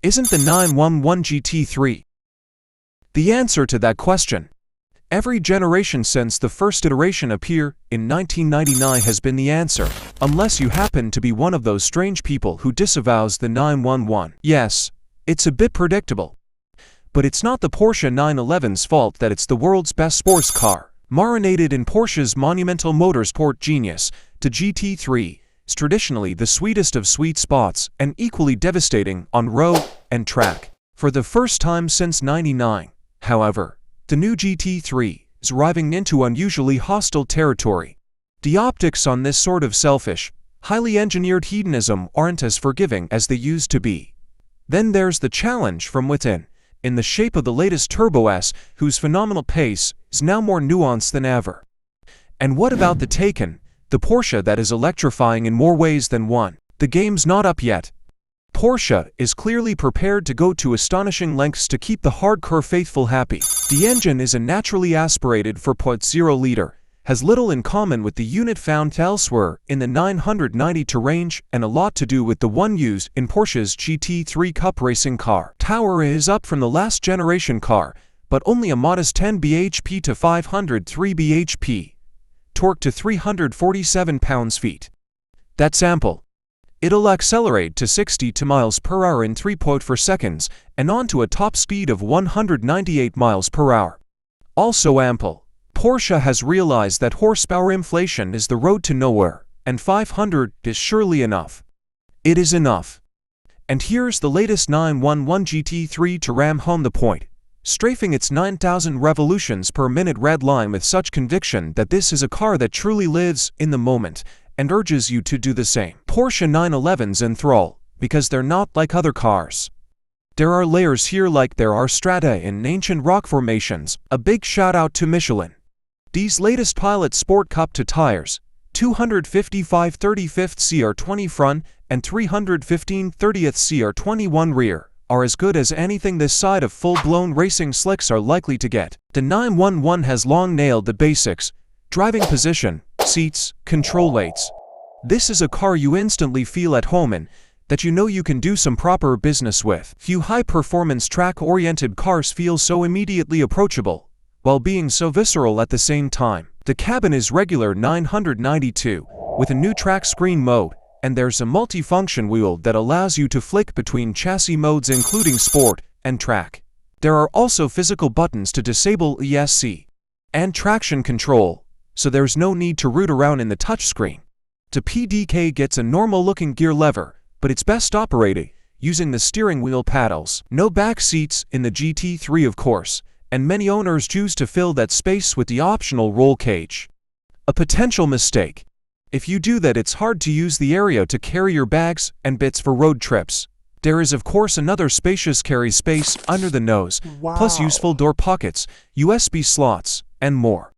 Isn't the 911 GT3 the answer to that question? Every generation since the first iteration appeared in 1999 has been the answer, unless you happen to be one of those strange people who disavows the 911. Yes, it's a bit predictable. But it's not the Porsche 911's fault that it's the world's best sports car. Marinated in Porsche's monumental motorsport genius, the GT3 is traditionally the sweetest of sweet spots and equally devastating on road and track. For the first time since '99, however, the new GT3 is arriving into unusually hostile territory. The optics on this sort of selfish, highly engineered hedonism aren't as forgiving as they used to be. Then there's the challenge from within, in the shape of the latest Turbo S, whose phenomenal pace is now more nuanced than ever. And what about the Taycan, the Porsche that is electrifying in more ways than one? The game's not up yet. Porsche is clearly prepared to go to astonishing lengths to keep the hardcore faithful happy. The engine is a naturally aspirated 4.0 liter, has little in common with the unit found elsewhere in the 992 range and a lot to do with the one used in Porsche's GT3 Cup racing car. Power is up from the last generation car, but only a modest 10 bhp to 503 bhp. Torque to 347 pounds-feet. That's ample. It'll accelerate to 60 miles per hour in 3.4 seconds and onto a top speed of 198 miles per hour. Also ample. Porsche has realized that horsepower inflation is the road to nowhere, and 500 is surely enough. It is enough. And here's the latest 911 GT3 to ram home the point, strafing its 9,000 revolutions per minute red line with such conviction that this is a car that truly lives in the moment and urges you to do the same. Porsche 911s enthrall, because they're not like other cars. There are layers here like there are strata in ancient rock formations. A big shout out to Michelin. These latest Pilot Sport Cup 2 tires, 255 35th CR20 front and 315 30th CR21 rear, are as good as anything this side of full-blown racing slicks are likely to get. The 911 has long nailed the basics: driving position, seats, control weights. This is a car you instantly feel at home in, that you know you can do some proper business with. Few high-performance track-oriented cars feel so immediately approachable, while being so visceral at the same time. The cabin is regular 992, with a new track screen mode, and there's a multi-function wheel that allows you to flick between chassis modes including Sport and Track. There are also physical buttons to disable ESC and traction control, so there's no need to root around in the touchscreen. The PDK gets a normal-looking gear lever, but it's best operated using the steering wheel paddles. No back seats in the GT3 of course, and many owners choose to fill that space with the optional roll cage. A potential mistake. If you do that, it's hard to use the area to carry your bags and bits for road trips. There is of course another spacious carry space under the nose, plus useful door pockets, USB slots, and more.